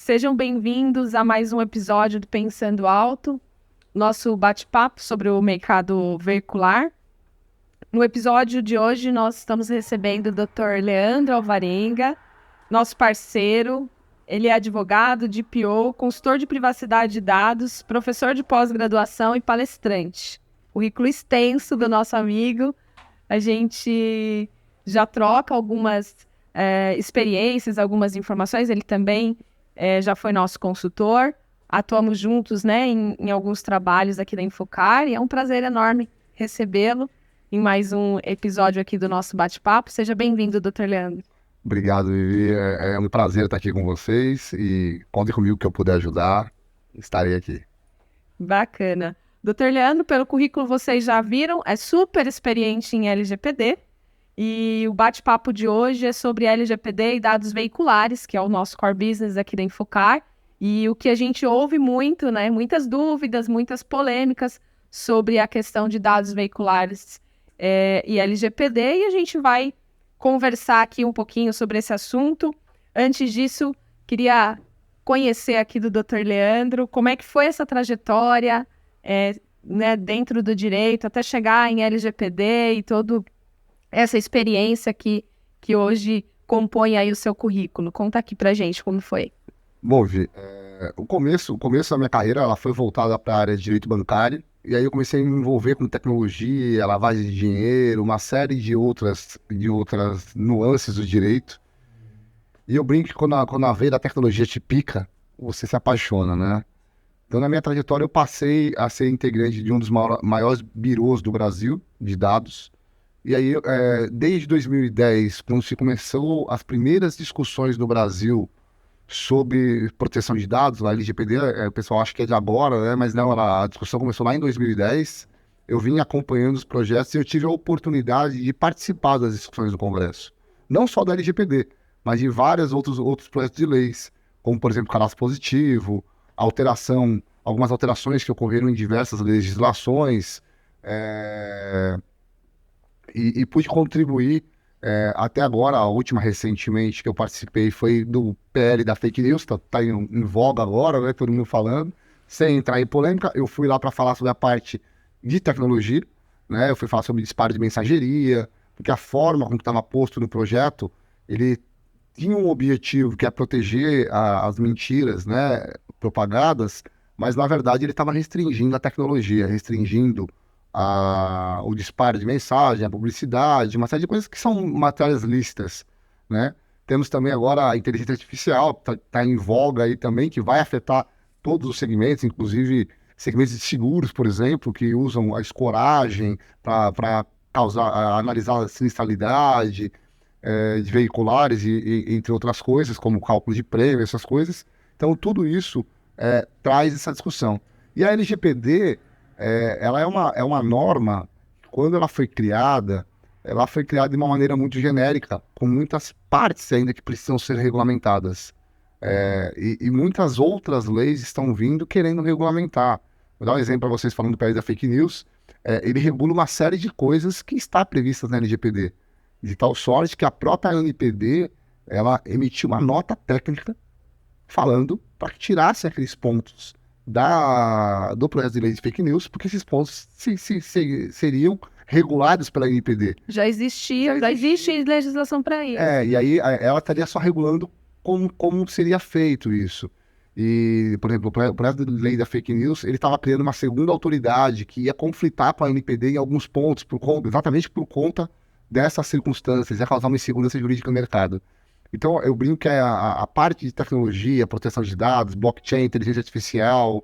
Sejam bem-vindos a mais um episódio do Pensando Alto, nosso bate-papo sobre o mercado veicular. No episódio de hoje, nós estamos recebendo o Dr. Leandro Alvarenga, nosso parceiro. Ele é advogado, DPO, consultor de privacidade de dados, professor de pós-graduação e palestrante. Currículo extenso do nosso amigo. A gente já troca algumas experiências, algumas informações. Ele também já foi nosso consultor. Atuamos juntos, né, em alguns trabalhos aqui da Infocar. E é um prazer enorme recebê-lo em mais um episódio aqui do nosso bate-papo. Seja bem-vindo, Dr. Leandro. Obrigado, Vivi. É um prazer estar aqui com vocês e contem comigo que eu puder ajudar, estarei aqui. Bacana. Dr. Leandro, pelo currículo vocês já viram, é super experiente em LGPD e o bate-papo de hoje é sobre LGPD e dados veiculares, que é o nosso core business aqui da Infocar, e o que a gente ouve muito, né, muitas dúvidas, muitas polêmicas sobre a questão de dados veiculares e LGPD, e a gente vai conversar aqui um pouquinho sobre esse assunto. Antes disso, queria conhecer aqui do Dr. Leandro, como é que foi essa trajetória né, dentro do direito, até chegar em LGPD e toda essa experiência que hoje compõe aí o seu currículo. Conta aqui pra gente como foi. Bom, Vi, o começo da minha carreira ela foi voltada para a área de direito bancário, e aí eu comecei a me envolver com tecnologia, lavagem de dinheiro, uma série de outras nuances do direito. E eu brinco que quando a veia da tecnologia te pica, você se apaixona, né? Então, na minha trajetória, eu passei a ser integrante de um dos maiores birôs do Brasil, de dados. E aí, desde 2010, quando se começou as primeiras discussões no Brasil sobre proteção de dados, a LGPD, o pessoal acha que é de agora, né? Mas não, a discussão começou lá em 2010. Eu vim acompanhando os projetos e eu tive a oportunidade de participar das discussões do Congresso. Não só da LGPD, mas de vários outros projetos de leis, como, por exemplo, cadastro positivo, algumas alterações que ocorreram em diversas legislações, e pude contribuir até agora. A última recentemente que eu participei foi do PL da fake news, tá em voga agora, né, todo mundo falando. Sem entrar em polêmica, eu fui lá para falar sobre a parte de tecnologia, né, eu fui falar sobre disparo de mensageria, porque a forma como estava posto no projeto, ele tinha um objetivo que é proteger as mentiras, né, propagadas, mas na verdade ele estava restringindo a tecnologia, restringindo o disparo de mensagem, a publicidade, uma série de coisas que são matérias lícitas, né? Temos também agora a inteligência artificial, que tá em voga aí também, que vai afetar todos os segmentos, inclusive segmentos de seguros, por exemplo, que usam a escoragem para analisar a sinistralidade, de veiculares, entre outras coisas, como cálculo de prêmio, essas coisas. Então, tudo isso traz essa discussão. E a LGPD, ela é uma norma, quando ela foi criada de uma maneira muito genérica, com muitas partes ainda que precisam ser regulamentadas. E muitas outras leis estão vindo querendo regulamentar. Vou dar um exemplo para vocês falando do país da fake news. Ele regula uma série de coisas que está previstas na LGPD. De tal sorte que a própria ANPD, ela emitiu uma nota técnica falando para que tirasse aqueles pontos do projeto de lei de fake news, porque esses pontos seriam regulados pela ANPD. Já existe legislação para isso. E aí ela estaria só regulando como seria feito isso. E, por exemplo, o projeto de lei da fake news, ele estava criando uma segunda autoridade que ia conflitar com a ANPD em alguns pontos, exatamente por conta dessas circunstâncias, ia causar uma insegurança jurídica no mercado. Então, eu brinco que a parte de tecnologia, proteção de dados, blockchain, inteligência artificial,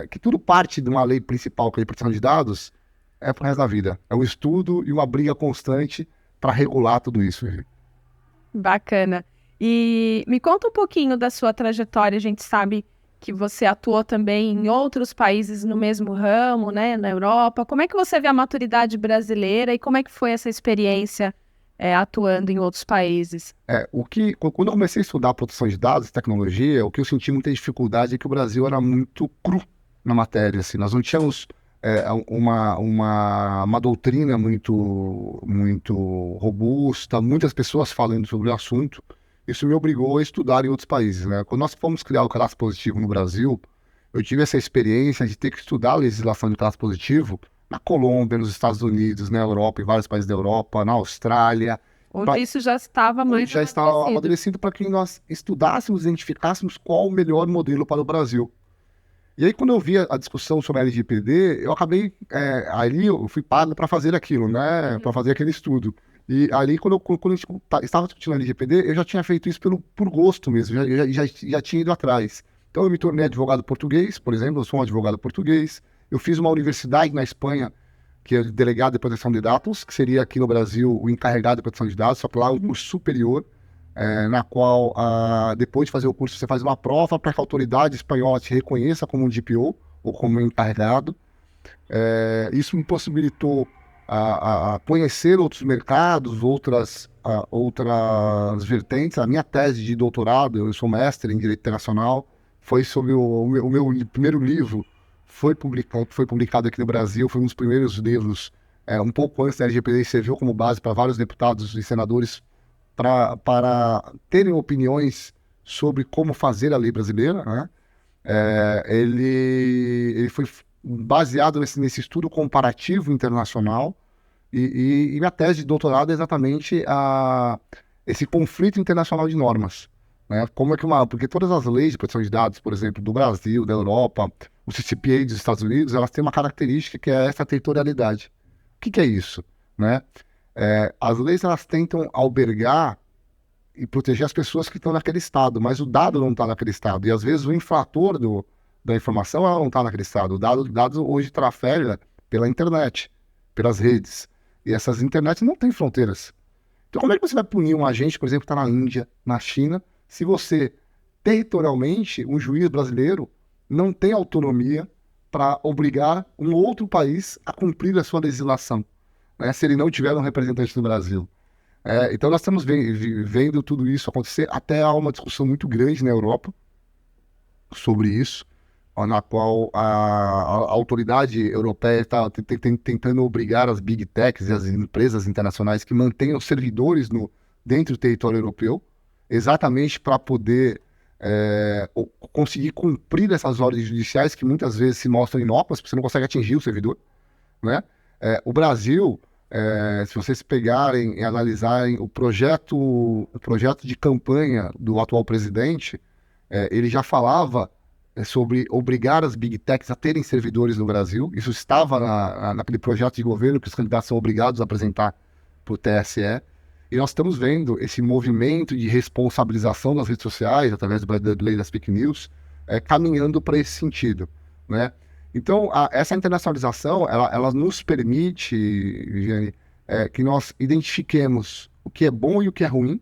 que tudo parte de uma lei principal, que é a proteção de dados, é pro resto da vida. É um estudo e uma briga constante para regular tudo isso. Bacana. E me conta um pouquinho da sua trajetória. A gente sabe que você atuou também em outros países no mesmo ramo, né, na Europa. Como é que você vê a maturidade brasileira e como é que foi essa experiência atuando em outros países? Quando eu comecei a estudar proteção de dados e tecnologia, o que eu senti muita dificuldade é que o Brasil era muito cru na matéria. Assim, nós não tínhamos uma doutrina muito robusta, muitas pessoas falando sobre o assunto. isso me obrigou a estudar em outros países, né? Quando nós fomos criar o cadastro positivo no Brasil, eu tive essa experiência de ter que estudar a legislação de cadastro positivo na Colômbia, nos Estados Unidos, na Europa, em vários países da Europa, na Austrália, Onde isso já estava onde mais já estava amadurecido. amadurecido para que nós estudássemos, identificássemos qual o melhor modelo para o Brasil. E aí, quando eu vi a discussão sobre a LGPD, eu acabei, ali eu fui pago para fazer aquilo, né, para fazer aquele estudo. E ali, quando a gente estava discutindo a LGPD, eu já tinha feito isso por gosto mesmo, já tinha ido atrás. Então, eu me tornei advogado português, por exemplo, eu sou um advogado português. Eu fiz uma universidade na Espanha, que é delegado de proteção de dados, que seria aqui no Brasil o encarregado de proteção de dados, só que lá é um curso superior, na qual, depois de fazer o curso, você faz uma prova para que a autoridade espanhola te reconheça como um DPO ou como um encarregado. Isso me possibilitou a conhecer outros mercados, outras vertentes. A minha tese de doutorado, eu sou mestre em Direito Internacional, foi sobre o meu primeiro livro, foi publicado aqui no Brasil, foi um dos primeiros livros, um pouco antes da LGPD, serviu como base para vários deputados e senadores para terem opiniões sobre como fazer a lei brasileira, né? Ele foi baseado nesse estudo comparativo internacional e minha tese de doutorado é exatamente esse conflito internacional de normas, né? Como é que porque todas as leis de proteção de dados, por exemplo, do Brasil, da Europa, o CCPA dos Estados Unidos, elas têm uma característica que é essa territorialidade. O que é isso, né? As leis, elas tentam albergar e proteger as pessoas que estão naquele estado, mas o dado não está naquele estado. E às vezes o infrator da informação, ela não está naquele estado. O dado hoje trafega pela internet, pelas redes. E essas internets não têm fronteiras. Então como é que você vai punir um agente, por exemplo, que está na Índia, na China, se você, territorialmente, um juiz brasileiro não tem autonomia para obrigar um outro país a cumprir a sua legislação, né, se ele não tiver um representante no Brasil? Então nós estamos vendo tudo isso acontecer. Até há uma discussão muito grande na Europa sobre isso, na qual a autoridade europeia está tentando obrigar as big techs e as empresas internacionais que mantenham servidores dentro do território europeu, exatamente para poder conseguir cumprir essas ordens judiciais que muitas vezes se mostram inócuas, porque você não consegue atingir o servidor, né? O Brasil, se vocês pegarem e analisarem o projeto de campanha do atual presidente, ele já falava sobre obrigar as big techs a terem servidores no Brasil. Isso estava naquele projeto de governo que os candidatos são obrigados a apresentar para o TSE. E nós estamos vendo esse movimento de responsabilização das redes sociais, através da lei das fake news, caminhando para esse sentido, né? Então, essa internacionalização, ela nos permite, Viviane, que nós identifiquemos o que é bom e o que é ruim,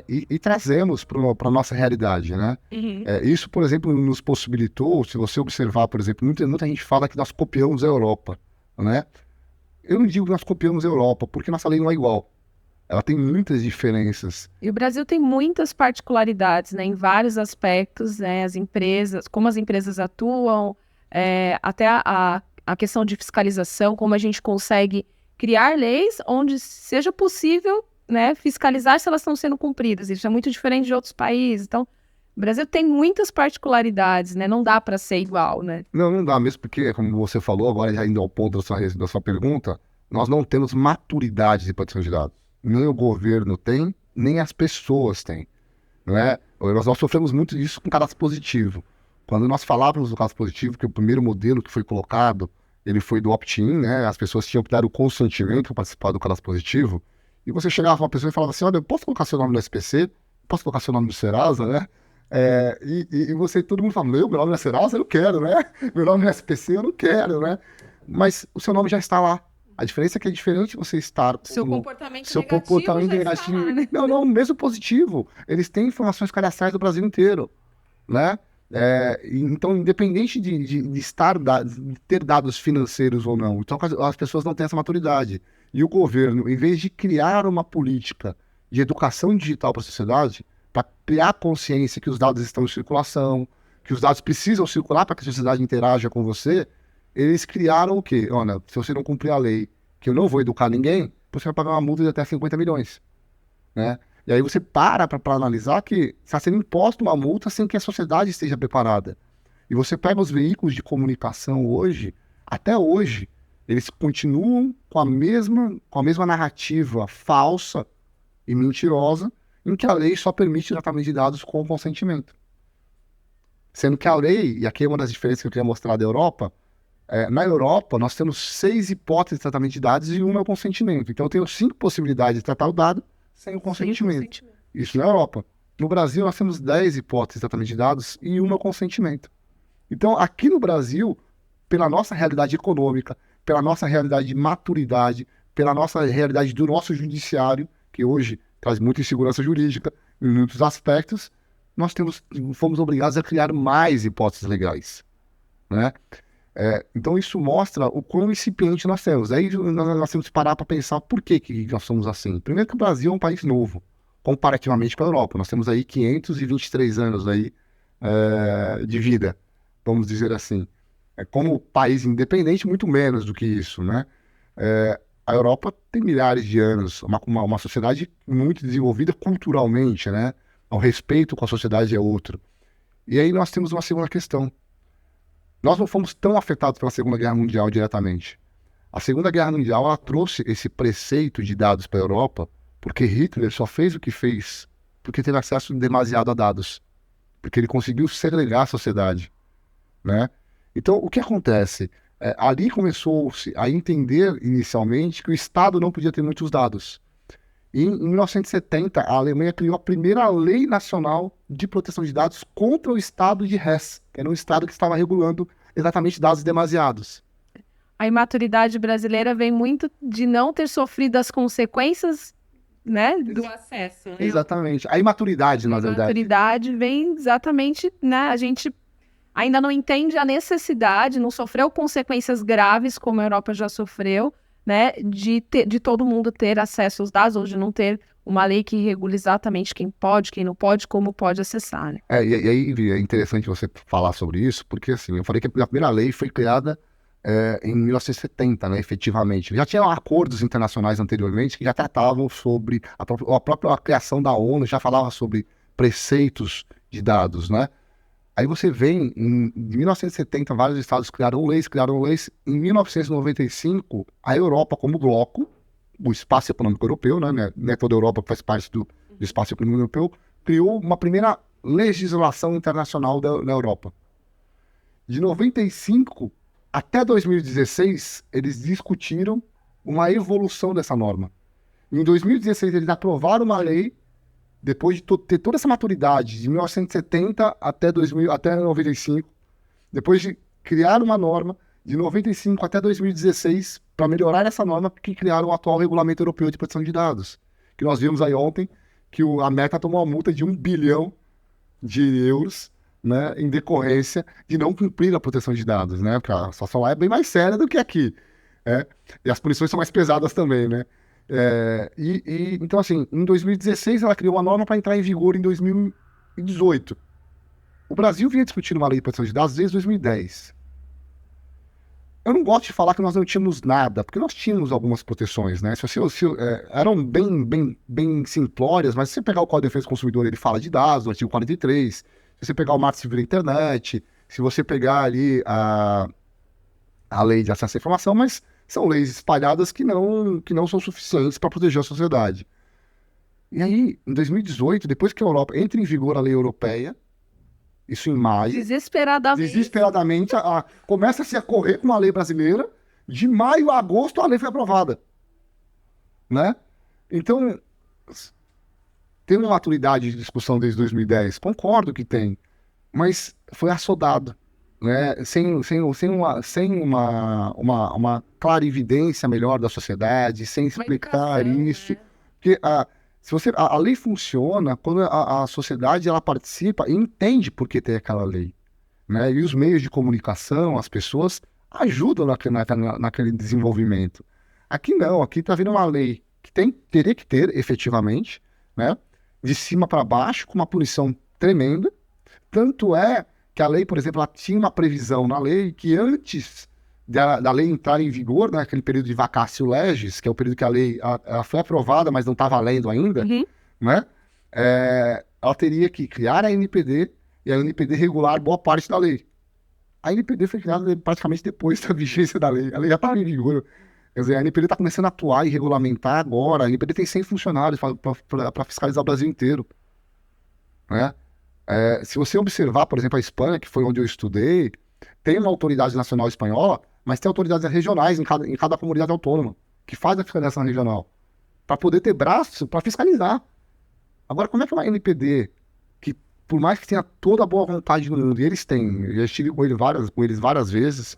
e trazemos para a nossa realidade, né? Uhum. Isso, por exemplo, nos possibilitou, se você observar, por exemplo, muita gente fala que nós copiamos a Europa, né? Eu não digo que nós copiamos a Europa, porque nossa lei não é igual. Ela tem muitas diferenças. E o Brasil tem muitas particularidades, né, em vários aspectos, né, como as empresas atuam, até a questão de fiscalização, como a gente consegue criar leis onde seja possível, né, fiscalizar se elas estão sendo cumpridas. Isso é muito diferente de outros países. Então, o Brasil tem muitas particularidades, né, não dá para ser igual, né? Não dá mesmo, porque, como você falou, agora já indo ao ponto da sua pergunta, nós não temos maturidade de proteção de dados. Nem o governo tem, nem as pessoas têm, não é? Nós sofremos muito disso com cadastro positivo. Quando nós falávamos do cadastro positivo, que o primeiro modelo que foi colocado, ele foi do opt-in, né? As pessoas tinham que dar o consentimento para participar do cadastro positivo, e você chegava para uma pessoa e falava assim, olha, eu posso colocar seu nome no SPC? Posso colocar seu nome no Serasa, né? Todo mundo fala, meu nome não é Serasa, eu não quero, né? Meu nome não é SPC, eu não quero, né? Mas o seu nome já está lá. A diferença é que é diferente você estar... Seu comportamento seu negativo comportamento já está negativo. lá, né? Não, mesmo positivo. Eles têm informações cadastrais do Brasil inteiro, né? Então, independente de ter dados financeiros ou não, então as pessoas não têm essa maturidade. E o governo, em vez de criar uma política de educação digital para a sociedade, para criar consciência que os dados estão em circulação, que os dados precisam circular para que a sociedade interaja com você, eles criaram o quê? Olha, se você não cumprir a lei, que eu não vou educar ninguém, você vai pagar uma multa de até 50 milhões. Né? E aí você para analisar que está sendo imposta uma multa sem que a sociedade esteja preparada. E você pega os veículos de comunicação hoje, até hoje, eles continuam com a mesma narrativa falsa e mentirosa, em que a lei só permite tratamento de dados com consentimento. Sendo que a lei, e aqui é uma das diferenças que eu queria mostrar da Europa, na Europa nós temos 6 hipóteses de tratamento de dados e uma é o consentimento. Então eu tenho 5 possibilidades de tratar o dado sem o consentimento. Isso na Europa. No Brasil nós temos 10 hipóteses de tratamento de dados e uma é o consentimento. Então aqui no Brasil, pela nossa realidade econômica, pela nossa realidade de maturidade, pela nossa realidade do nosso judiciário, que hoje traz muita insegurança jurídica em muitos aspectos, nós fomos obrigados a criar mais hipóteses legais, né? Então isso mostra o quão incipiente nós temos. Aí nós temos que parar para pensar por que nós somos assim. Primeiro que o Brasil é um país novo, comparativamente com a Europa. Nós temos aí 523 anos aí, de vida, vamos dizer assim. Como país independente, muito menos do que isso, né? A Europa tem milhares de anos, uma sociedade muito desenvolvida culturalmente, né? O respeito com a sociedade é outro. E aí nós temos uma segunda questão. Nós não fomos tão afetados pela Segunda Guerra Mundial diretamente. A Segunda Guerra Mundial ela trouxe esse preceito de dados para a Europa, porque Hitler só fez o que fez porque teve acesso demasiado a dados, porque ele conseguiu segregar a sociedade, né? Então, o que acontece? Ali começou-se a entender inicialmente que o Estado não podia ter muitos dados. E em 1970, a Alemanha criou a primeira lei nacional de proteção de dados contra o Estado de Hesse, que era um Estado que estava regulando exatamente dados demasiados. A imaturidade brasileira vem muito de não ter sofrido as consequências, né, do acesso. Né? Exatamente. A imaturidade, na verdade. A imaturidade vem exatamente, né, a gente ainda não entende a necessidade, não sofreu consequências graves, como a Europa já sofreu, né, de todo mundo ter acesso aos dados, ou de não ter uma lei que regule exatamente quem pode, quem não pode, como pode acessar. Né? E aí é interessante você falar sobre isso, porque assim, eu falei que a primeira lei foi criada em 1970, né, efetivamente. Já tinha acordos internacionais anteriormente que já tratavam sobre a própria criação da ONU, já falava sobre preceitos de dados, né? Aí você vem, em 1970, vários estados criaram leis. Em 1995, a Europa como bloco, o Espaço Econômico Europeu, né, toda a Europa faz parte do Espaço Econômico Europeu, criou uma primeira legislação internacional na Europa. De 95 até 2016, eles discutiram uma evolução dessa norma. Em 2016, eles aprovaram uma lei, depois de ter toda essa maturidade, de 1970 até 95, depois de criar uma norma, de 95 até 2016, para melhorar essa norma, que criaram o atual Regulamento Europeu de Proteção de Dados. Que nós vimos aí ontem que a Meta tomou uma multa de 1 bilhão de euros, né, em decorrência de não cumprir a proteção de dados, né? Porque a situação lá é bem mais séria do que aqui. E as punições são mais pesadas também, né? Então, assim, em 2016 ela criou uma norma para entrar em vigor em 2018. O Brasil vinha discutindo uma lei de proteção de dados desde 2010. Eu não gosto de falar que nós não tínhamos nada, porque nós tínhamos algumas proteções, né? Eram bem simplórias, mas se você pegar o Código de Defesa do Consumidor, ele fala de dados, no artigo 43. Se você pegar o Marco Civil da Internet, se você pegar ali a lei de acesso à informação, mas são leis espalhadas que não são suficientes para proteger a sociedade. E aí, em 2018, depois que a Europa entra em vigor a lei europeia, isso em maio, desesperadamente começa-se a correr com uma lei brasileira, de maio a agosto a lei foi aprovada. Né? Então, tem uma maturidade de discussão desde 2010, concordo que tem, mas foi assodado. Né, sem uma clarividência melhor da sociedade, sem explicar isso. Né? Porque a lei funciona quando a sociedade ela participa e entende por que tem aquela lei. Né? E os meios de comunicação, as pessoas, ajudam naquele desenvolvimento. Aqui não, aqui está vindo uma lei que teria que ter, efetivamente, né, de cima para baixo, com uma punição tremenda. Tanto é que a lei, por exemplo, ela tinha uma previsão na lei que antes da lei entrar em vigor, né, aquele período de vacatio legis, que é o período que a lei ela foi aprovada, mas não está valendo ainda, né? Ela teria que criar a NPD e a NPD regular boa parte da lei. A NPD foi criada praticamente depois da vigência da lei. A lei já estava em vigor. Quer dizer, a NPD está começando a atuar e regulamentar agora. A NPD tem 100 funcionários para fiscalizar o Brasil inteiro, né? Se você observar, por exemplo, a Espanha, que foi onde eu estudei, tem uma autoridade nacional espanhola, mas tem autoridades regionais em cada comunidade autônoma, que faz a fiscalização regional, para poder ter braço para fiscalizar. Agora, como é que uma NPD, que por mais que tenha toda a boa vontade do mundo, e eles têm, eu já estive com eles várias vezes,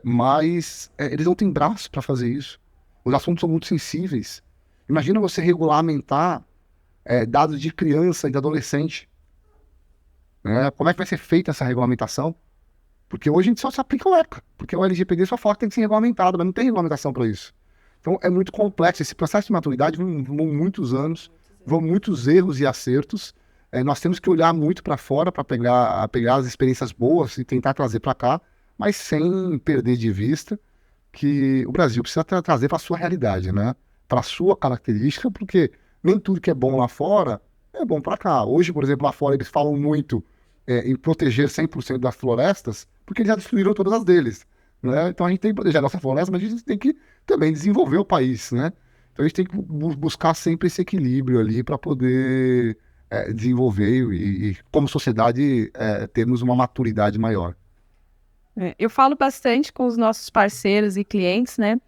mas eles não têm braço para fazer isso. Os assuntos são muito sensíveis. Imagina você regulamentar dados de criança e de adolescente. Como é que vai ser feita essa regulamentação? Porque hoje a gente só se aplica o ECA, porque o LGPD só fala que tem que ser regulamentado, mas não tem regulamentação para isso. Então é muito complexo. Esse processo de maturidade vão muitos anos, vão muitos erros e acertos. Nós temos que olhar muito para fora para pegar as experiências boas e tentar trazer para cá, mas sem perder de vista que o Brasil precisa trazer para a sua realidade, né? Para a sua característica, porque nem tudo que é bom lá fora é bom para cá. Hoje, por exemplo, lá fora eles falam muito em proteger 100% das florestas, porque eles já destruíram todas as deles, né? Então a gente tem que proteger a nossa floresta, mas a gente tem que também desenvolver o país, né? Então a gente tem que buscar sempre esse equilíbrio ali para poder desenvolver e, como sociedade, termos uma maturidade maior. Eu falo bastante com os nossos parceiros e clientes, né?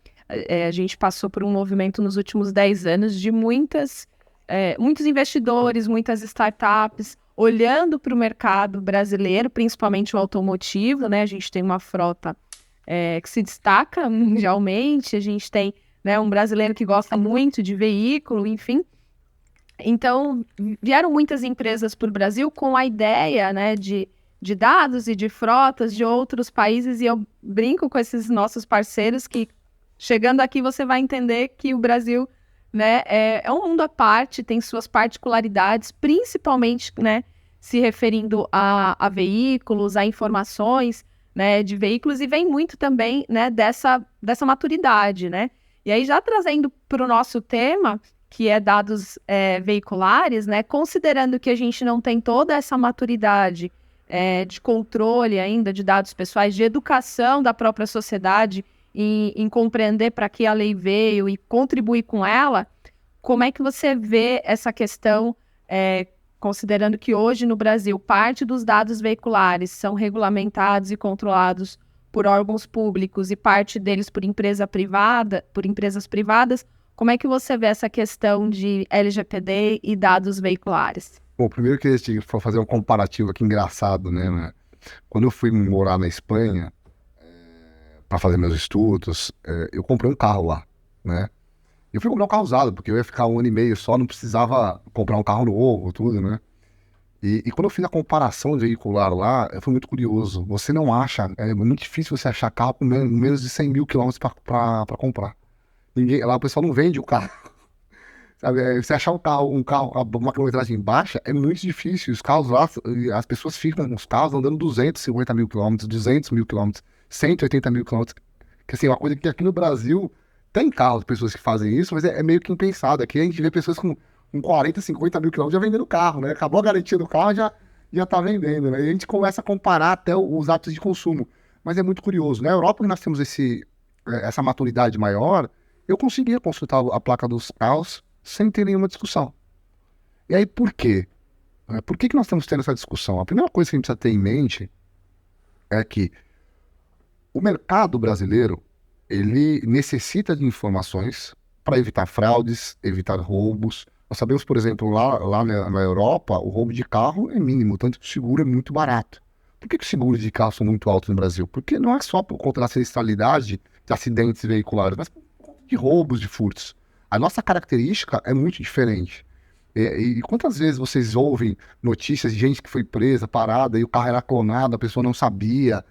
A gente passou por um movimento nos últimos 10 anos de muitos investidores, muitas startups, olhando para o mercado brasileiro, principalmente o automotivo, né? A gente tem uma frota que se destaca mundialmente, a gente tem, né, um brasileiro que gosta muito de veículo, enfim. Então, vieram muitas empresas para o Brasil com a ideia, né, de dados e de frotas de outros países, e eu brinco com esses nossos parceiros que, chegando aqui, você vai entender que o Brasil, né, é um mundo à parte, tem suas particularidades, principalmente, né, se referindo a veículos, a informações, né, de veículos, e vem muito também, né, dessa maturidade, né? E aí, já trazendo para o nosso tema, que é dados veiculares, né, considerando que a gente não tem toda essa maturidade de controle ainda de dados pessoais, de educação da própria sociedade em compreender para que a lei veio e contribuir com ela, como é que você vê essa questão, considerando que hoje no Brasil parte dos dados veiculares são regulamentados e controlados por órgãos públicos e parte deles por empresas privadas, como é que você vê essa questão de LGPD e dados veiculares? Bom, primeiro que eu for fazer um comparativo aqui engraçado, né? Quando eu fui morar na Espanha para fazer meus estudos, eu comprei um carro lá, né? Eu fui comprar um carro usado, porque eu ia ficar 1 ano e meio só, não precisava comprar um carro novo, tudo, né? E quando eu fiz a comparação veicular lá, foi muito curioso. Você não acha, é muito difícil você achar carro com menos de 100 mil quilômetros para comprar. Lá o pessoal não vende o carro. Sabe, você achar um carro, uma quilometragem baixa, é muito difícil. Os carros lá, as pessoas ficam com os carros andando 250 mil quilômetros, 200 mil quilômetros, 180 mil quilômetros. Que assim, uma coisa que aqui no Brasil tem carros, pessoas que fazem isso, mas é meio que impensado. Aqui a gente vê pessoas com 40, 50 mil quilômetros já vendendo carro, né? Acabou a garantia do carro, já tá vendendo, né? E a gente começa a comparar até os hábitos de consumo. Mas é muito curioso. Na Europa, que nós temos essa maturidade maior, eu conseguia consultar a placa dos carros sem ter nenhuma discussão. E aí, por quê? Por que nós estamos tendo essa discussão? A primeira coisa que a gente precisa ter em mente é que o mercado brasileiro, ele necessita de informações para evitar fraudes, evitar roubos. Nós sabemos, por exemplo, lá na Europa, o roubo de carro é mínimo, tanto que o seguro é muito barato. Por que os seguros de carro são muito altos no Brasil? Porque não é só por conta da sinistralidade de acidentes veiculares, mas por conta de roubos, de furtos. A nossa característica é muito diferente. E quantas vezes vocês ouvem notícias de gente que foi presa, parada, e o carro era clonado, a pessoa não sabia,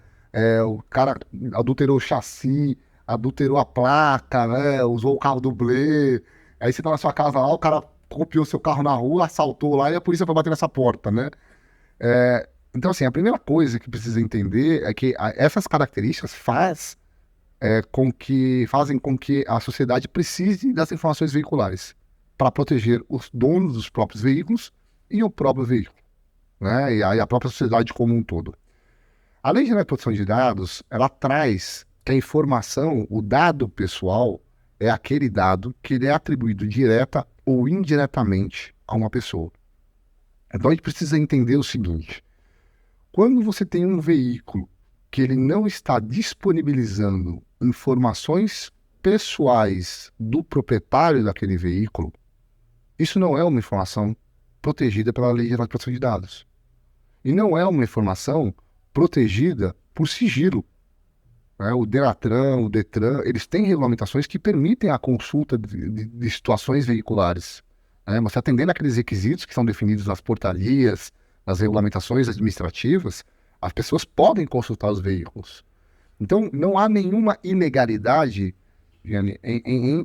o cara adulterou o chassi, adulterou a placa, né, usou o carro dublê, aí você tá na sua casa lá, o cara copiou seu carro na rua, assaltou lá e a polícia foi bater nessa porta, né? Então, assim, a primeira coisa que precisa entender é que essas características fazem com que a sociedade precise das informações veiculares. para proteger os donos dos próprios veículos e o próprio veículo, né? E aí a própria sociedade como um todo. A Lei Geral de Proteção de Dados, ela traz que a informação, o dado pessoal, é aquele dado que ele é atribuído direta ou indiretamente a uma pessoa. Então a gente precisa entender o seguinte: quando você tem um veículo que ele não está disponibilizando informações pessoais do proprietário daquele veículo, isso não é uma informação protegida pela Lei Geral de Proteção de Dados. E não é uma informação protegida por sigilo, né? O Denatran, o Detran, eles têm regulamentações que permitem a consulta de situações veiculares, né? Você atendendo aqueles requisitos que são definidos nas portarias, nas regulamentações administrativas, as pessoas podem consultar os veículos. Então, não há nenhuma ilegalidade, Gianni,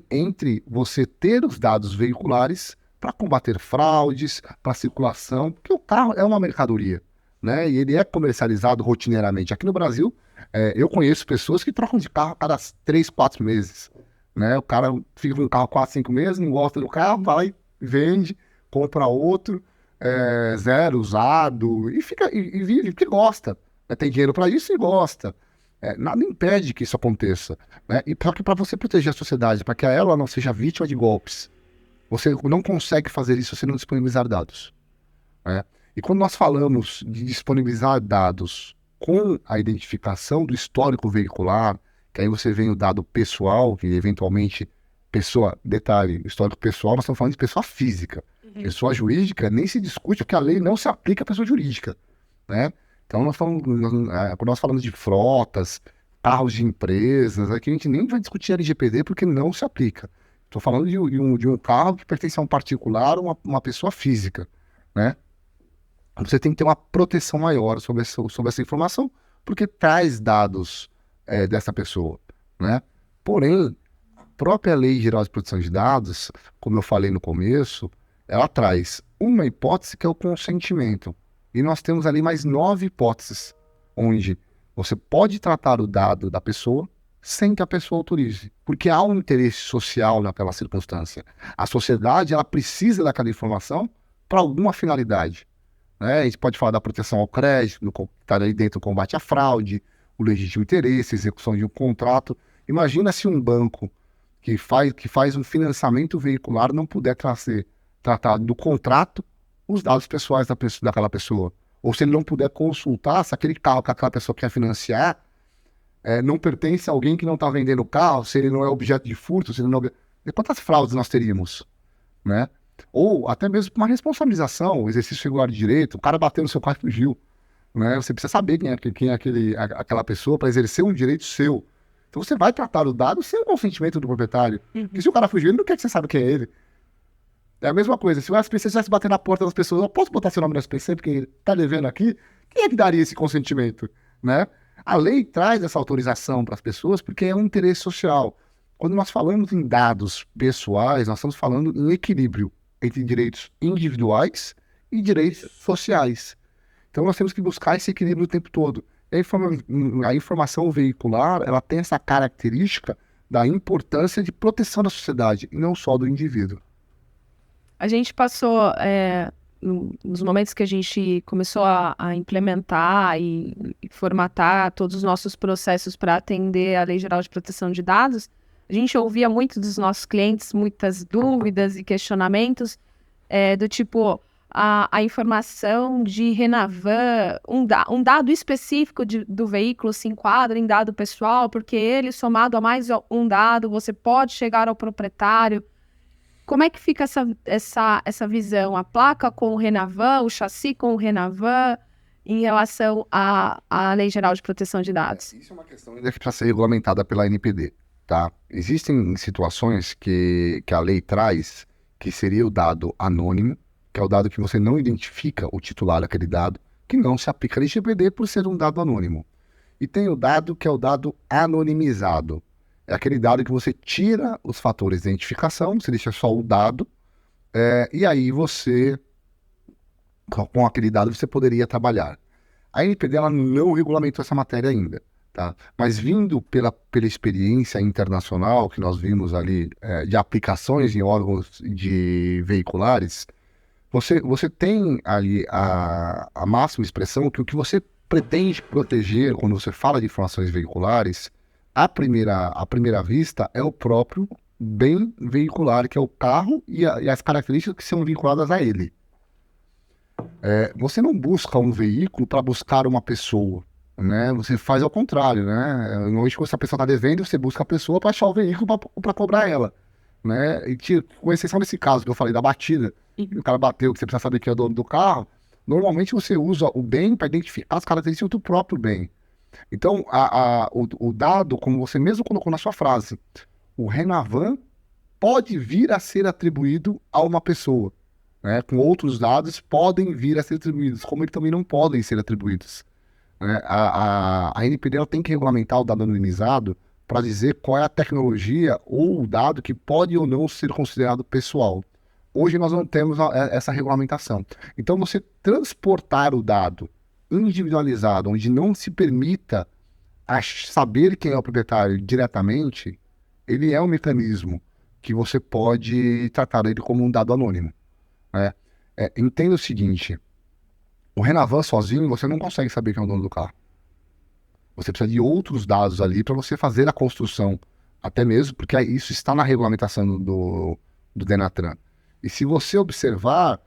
entre você ter os dados veiculares para combater fraudes, para circulação, porque o carro é uma mercadoria, né? E ele é comercializado rotineiramente. Aqui no Brasil, eu conheço pessoas que trocam de carro a cada 3, 4 meses, né? O cara fica com o carro 4, 5 meses, não gosta do carro, vai, vende, compra outro, zero, usado, e vive porque gosta, né? Tem dinheiro para isso e gosta. Nada impede que isso aconteça, né? E para você proteger a sociedade, para que ela não seja vítima de golpes, você não consegue fazer isso se não disponibilizar dados, né? E quando nós falamos de disponibilizar dados com a identificação do histórico veicular, que aí você vem o dado pessoal, que eventualmente detalhe, histórico pessoal, nós estamos falando de pessoa física. Pessoa jurídica nem se discute, porque a lei não se aplica à pessoa jurídica, né? Então, quando nós falamos de frotas, carros de empresas, aqui a gente nem vai discutir LGPD porque não se aplica. Estou falando de um carro que pertence a um particular ou uma pessoa física, né? Você tem que ter uma proteção maior sobre essa informação, porque traz dados dessa pessoa, né? Porém, a própria Lei Geral de Proteção de Dados, como eu falei no começo, ela traz uma hipótese que é o consentimento. E nós temos ali mais 9 hipóteses, onde você pode tratar o dado da pessoa sem que a pessoa autorize, porque há um interesse social naquela circunstância. A sociedade, ela precisa daquela informação para alguma finalidade, né? A gente pode falar da proteção ao crédito, que está ali dentro do combate à fraude, o legítimo interesse, a execução de um contrato. Imagina se um banco que faz um financiamento veicular não puder tratar do contrato os dados pessoais daquela pessoa. Ou se ele não puder consultar se aquele carro que aquela pessoa quer financiar não pertence a alguém que não está vendendo o carro, se ele não é objeto de furto, se ele não... E quantas fraudes nós teríamos, né? Ou até mesmo uma responsabilização, o exercício regular de direito, o cara bateu no seu carro e fugiu, né? Você precisa saber quem é aquela pessoa para exercer um direito seu. Então você vai tratar o dado sem o consentimento do proprietário. Porque se o cara fugiu, ele não quer que você saiba quem é ele. É a mesma coisa, se o SPC estivesse batendo na porta das pessoas, eu posso botar seu nome no SPC porque tá devendo aqui, quem é que daria esse consentimento, né? A lei traz essa autorização para as pessoas porque é um interesse social. Quando nós falamos em dados pessoais, nós estamos falando em equilíbrio entre direitos individuais e direitos sociais. Então nós temos que buscar esse equilíbrio o tempo todo. A informação veicular, ela tem essa característica da importância de proteção da sociedade e não só do indivíduo. A gente passou, nos momentos que a gente começou a implementar e formatar todos os nossos processos para atender a Lei Geral de Proteção de Dados, a gente ouvia muito dos nossos clientes, muitas dúvidas e questionamentos, do tipo, a informação de Renavan, um dado específico do veículo se enquadra em dado pessoal, porque ele, somado a mais um dado, você pode chegar ao proprietário. Como é que fica essa visão? A placa com o Renavan, o chassi com o Renavan, em relação à Lei Geral de Proteção de Dados? Isso é uma questão que deve ser regulamentada pela NPD, tá? Existem situações que a lei traz, que seria o dado anônimo, que é o dado que você não identifica o titular daquele dado, que não se aplica a LGPD por ser um dado anônimo. E tem o dado que é o dado anonimizado. É aquele dado que você tira os fatores de identificação, você deixa só o dado, e aí você, com aquele dado, você poderia trabalhar. A NPD ela não regulamentou essa matéria ainda, tá? Mas vindo pela experiência internacional que nós vimos ali, de aplicações em órgãos de veiculares, você tem ali a máxima expressão que o que você pretende proteger quando você fala de informações veiculares, à primeira vista, é o próprio bem veicular, que é o carro e as características que são vinculadas a ele. Você não busca um veículo para buscar uma pessoa, né? Você faz ao contrário, né? Normalmente, quando essa pessoa está devendo, você busca a pessoa para achar o veículo para cobrar ela, né? Com exceção desse caso que eu falei da batida, o cara bateu, que você precisa saber quem é o dono do carro. Normalmente você usa o bem para identificar as características do próprio bem. Então, o dado, como você mesmo colocou na sua frase, o Renavan pode vir a ser atribuído a uma pessoa, né? Com outros dados podem vir a ser atribuídos, como eles também não podem ser atribuídos, né? A NPD ela tem que regulamentar o dado anonimizado para dizer qual é a tecnologia ou o dado que pode ou não ser considerado pessoal. Hoje nós não temos essa regulamentação. Então, você transportar o dado individualizado, onde não se permita saber quem é o proprietário diretamente, ele é um mecanismo que você pode tratar ele como um dado anônimo, né? Entenda o seguinte, o Renavan sozinho você não consegue saber quem é o dono do carro. Você precisa de outros dados ali para você fazer a construção, até mesmo porque isso está na regulamentação do Denatran. E se você observar,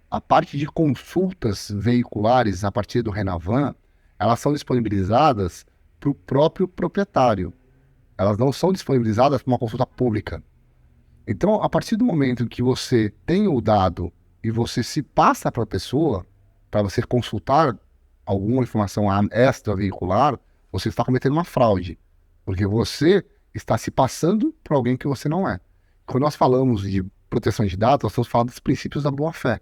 a parte de consultas veiculares a partir do Renavan, elas são disponibilizadas para o próprio proprietário. Elas não são disponibilizadas para uma consulta pública. Então, a partir do momento que você tem o dado e você se passa para a pessoa, para você consultar alguma informação extra veicular, você está cometendo uma fraude, porque você está se passando para alguém que você não é. Quando nós falamos de proteção de dados, nós estamos falando dos princípios da boa-fé,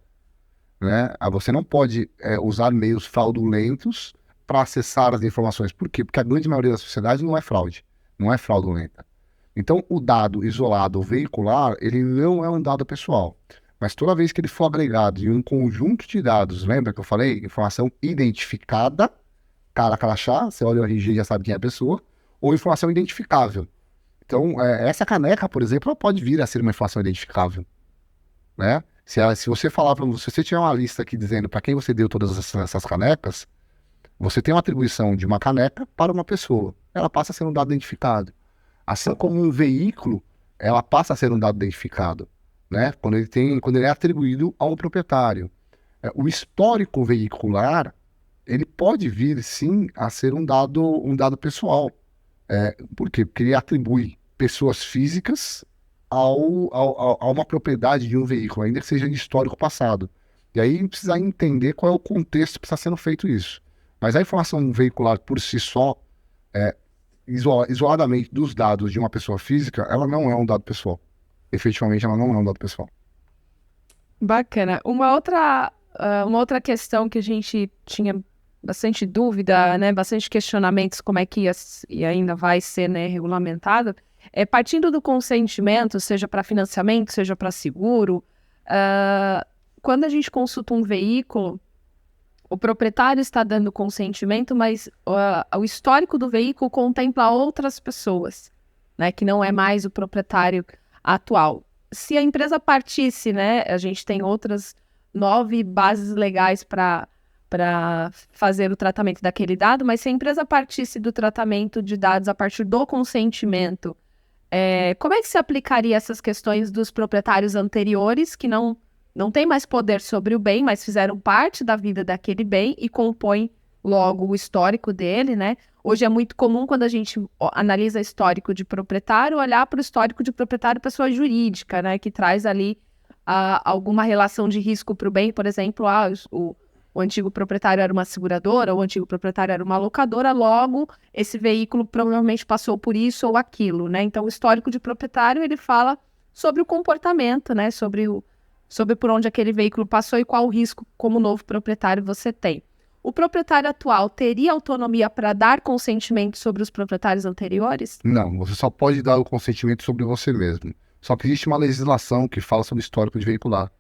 né? Você não pode usar meios fraudulentos para acessar as informações. Por quê? Porque a grande maioria da sociedade não é fraude, não é fraudulenta. Então, o dado isolado veicular, ele não é um dado pessoal. Mas toda vez que ele for agregado em um conjunto de dados, lembra que eu falei? Informação identificada, cara crachá, você olha o RG e já sabe quem é a pessoa, ou informação identificável. Então, essa caneca, por exemplo, ela pode vir a ser uma informação identificável, né? Se você falar para você, se você tiver uma lista aqui dizendo para quem você deu todas essas canecas, você tem uma atribuição de uma caneca para uma pessoa. Ela passa a ser um dado identificado. Assim como um veículo, ela passa a ser um dado identificado, né? Quando ele é atribuído a um proprietário. O histórico veicular, ele pode vir, sim, a ser um dado pessoal. Por quê? Porque ele atribui pessoas físicas a uma propriedade de um veículo, ainda que seja de histórico passado. E aí precisa entender qual é o contexto que está sendo feito isso. Mas a informação veicular por si só, isoladamente dos dados de uma pessoa física, ela não é um dado pessoal. Efetivamente, ela não é um dado pessoal. Bacana. Uma outra questão que a gente tinha bastante dúvida, né, bastante questionamentos como é que e ainda vai ser, né, regulamentado, partindo do consentimento, seja para financiamento, seja para seguro, quando a gente consulta um veículo, o proprietário está dando consentimento, mas o histórico do veículo contempla outras pessoas, né, que não é mais o proprietário atual. Se a empresa partisse, né, a gente tem outras 9 bases legais para fazer o tratamento daquele dado, mas se a empresa partisse do tratamento de dados a partir do consentimento, como é que se aplicaria essas questões dos proprietários anteriores que não têm mais poder sobre o bem, mas fizeram parte da vida daquele bem e compõem logo o histórico dele, né? Hoje é muito comum, quando a gente analisa histórico de proprietário, olhar para o histórico de proprietário pessoa jurídica, né? Que traz ali alguma relação de risco para o bem, por exemplo, o antigo proprietário era uma seguradora, ou o antigo proprietário era uma locadora, logo esse veículo provavelmente passou por isso ou aquilo, né? Então, o histórico de proprietário, ele fala sobre o comportamento, né? Sobre por onde aquele veículo passou e qual o risco como novo proprietário você tem. O proprietário atual teria autonomia para dar consentimento sobre os proprietários anteriores? Não, você só pode dar o consentimento sobre você mesmo. Só que existe uma legislação que fala sobre histórico de veicular.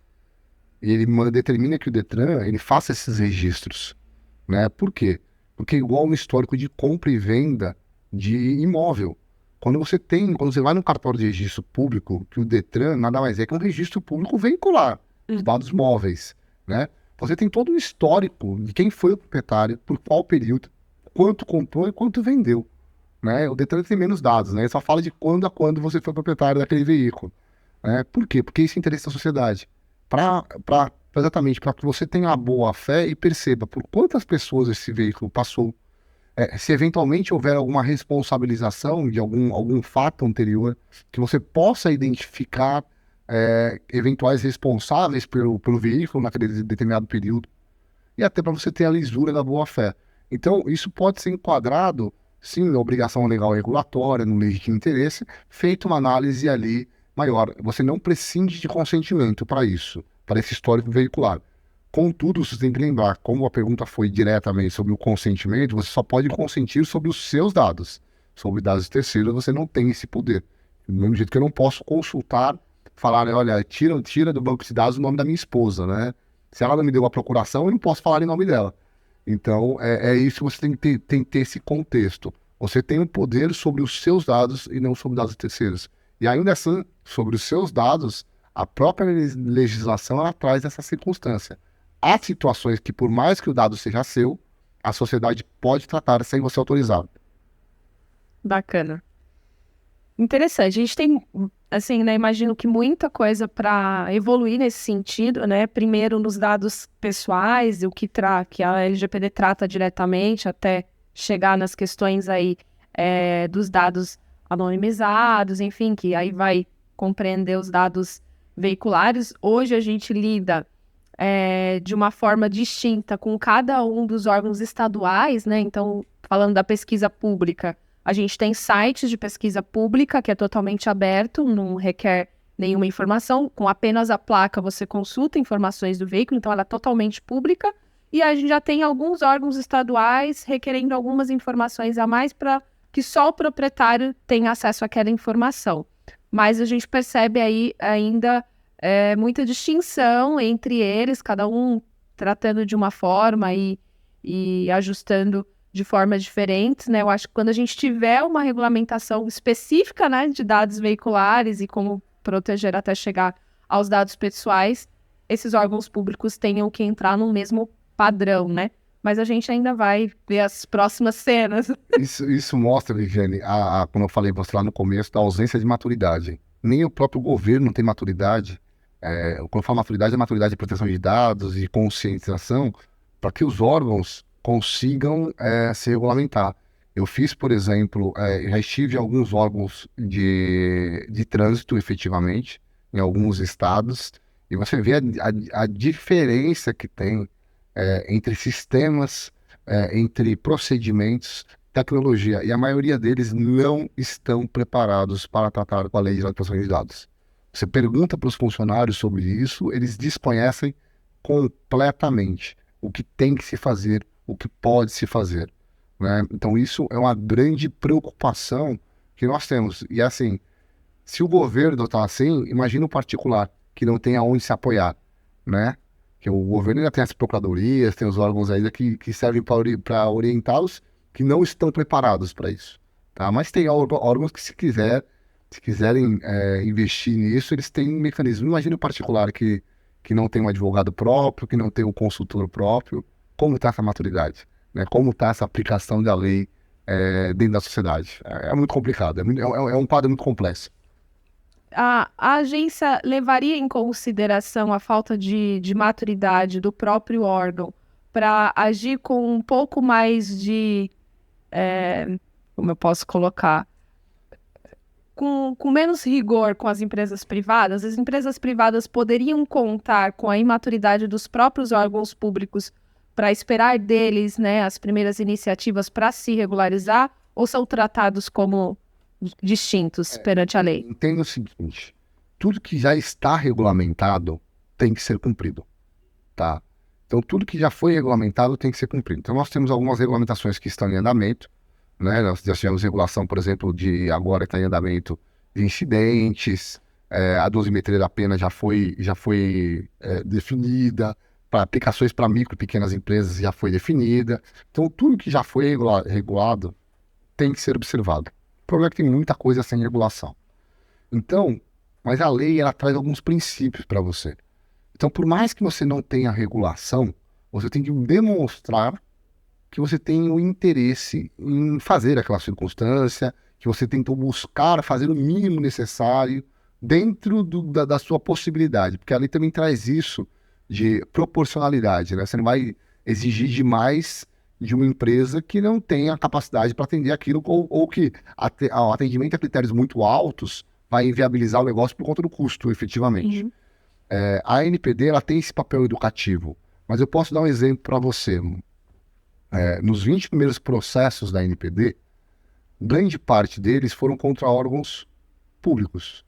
E ele determina que o Detran ele faça esses registros, né? Por quê? Porque é igual no histórico de compra e venda de imóvel. Quando você vai no cartório de registro público, que o Detran nada mais é que um registro público veicular, os dados móveis, né? Você tem todo um histórico de quem foi o proprietário, por qual período, quanto comprou e quanto vendeu, né? O Detran tem menos dados, né? Ele só fala de quando a quando você foi proprietário daquele veículo, né? Por quê? Porque isso é interesse da sociedade. Exatamente, para que você tenha a boa fé e perceba por quantas pessoas esse veículo passou, se eventualmente houver alguma responsabilização de algum fato anterior, que você possa identificar eventuais responsáveis pelo veículo naquele determinado período, e até para você ter a lisura da boa-fé. Então, isso pode ser enquadrado, sim, na obrigação legal regulatória, no legítimo interesse, feita uma análise ali maior. Você não prescinde de consentimento para isso, para esse histórico veicular. Contudo, você tem que lembrar, como a pergunta foi diretamente sobre o consentimento, você só pode consentir sobre os seus dados. Sobre dados terceiros, você não tem esse poder. Do mesmo jeito que eu não posso consultar, falar, olha, tira do banco de dados o nome da minha esposa, né? Se ela não me deu uma procuração, eu não posso falar em nome dela. Então, é isso que você tem que ter esse contexto. Você tem um poder sobre os seus dados e não sobre dados terceiros. E ainda assim, sobre os seus dados, a própria legislação ela traz essa circunstância. Há situações que, por mais que o dado seja seu, a sociedade pode tratar sem você autorizar. Bacana. Interessante. A gente tem, assim, né, imagino que muita coisa para evoluir nesse sentido, né? Primeiro nos dados pessoais, o que a LGPD trata diretamente, até chegar nas questões aí dos dados anonimizados, enfim, que aí vai compreender os dados veiculares. Hoje a gente lida de uma forma distinta com cada um dos órgãos estaduais, né? Então, falando da pesquisa pública, a gente tem sites de pesquisa pública que é totalmente aberto, não requer nenhuma informação, com apenas a placa você consulta informações do veículo, então ela é totalmente pública, e a gente já tem alguns órgãos estaduais requerendo algumas informações a mais para que só o proprietário tenha acesso àquela informação. Mas a gente percebe aí ainda muita distinção entre eles, cada um tratando de uma forma e ajustando de formas diferentes, né? Eu acho que quando a gente tiver uma regulamentação específica, né, de dados veiculares e como proteger até chegar aos dados pessoais, esses órgãos públicos tenham que entrar no mesmo padrão, né? Mas a gente ainda vai ver as próximas cenas. Isso mostra, Viviane, como eu falei você lá no começo, da ausência de maturidade. Nem o próprio governo tem maturidade. Quando eu falo maturidade, é maturidade de proteção de dados e conscientização para que os órgãos consigam se regulamentar. Eu fiz, por exemplo, já estive em alguns órgãos de trânsito, efetivamente, em alguns estados, e você vê a diferença que tem entre sistemas, entre procedimentos, tecnologia, e a maioria deles não estão preparados para tratar com a lei de proteção de dados. Você pergunta para os funcionários sobre isso, eles desconhecem completamente o que tem que se fazer, o que pode se fazer, né? Então isso é uma grande preocupação que nós temos. E assim, se o governo está assim, imagina o particular, que não tem aonde se apoiar, né? Que o governo ainda tem as procuradorias, tem os órgãos ainda que servem para orientá-los, que não estão preparados para isso, tá? Mas tem órgãos que se quiserem investir nisso, eles têm um mecanismo. Imagina o particular que não tem um advogado próprio, que não tem um consultor próprio, como está essa maturidade, né? Como está essa aplicação da lei dentro da sociedade. É muito complicado, é um quadro muito complexo. A agência levaria em consideração a falta de maturidade do próprio órgão para agir com um pouco mais de, como eu posso colocar, com menos rigor com as empresas privadas? As empresas privadas poderiam contar com a imaturidade dos próprios órgãos públicos para esperar deles, né, as primeiras iniciativas para se regularizar, ou são tratados como distintos perante a lei? Entenda o seguinte, tudo que já está regulamentado tem que ser cumprido, tá? Então, tudo que já foi regulamentado tem que ser cumprido. Então, nós temos algumas regulamentações que estão em andamento, né? Nós já tivemos regulação, por exemplo, agora está em andamento de incidentes, a dosimetria da pena já foi definida, para aplicações para micro e pequenas empresas já foi definida. Então, tudo que já foi regulado tem que ser observado. O problema é que tem muita coisa sem regulação. Então, mas a lei, ela traz alguns princípios para você. Então, por mais que você não tenha regulação, você tem que demonstrar que você tem o interesse em fazer aquela circunstância, que você tentou buscar fazer o mínimo necessário dentro da sua possibilidade, porque a lei também traz isso de proporcionalidade, né? Você não vai exigir demais de uma empresa que não tem a capacidade para atender aquilo, ou que o atendimento a critérios muito altos vai inviabilizar o negócio por conta do custo, efetivamente. Uhum. A NPD, ela tem esse papel educativo, mas eu posso dar um exemplo para você. Nos 20 primeiros processos da NPD, grande parte deles foram contra órgãos públicos.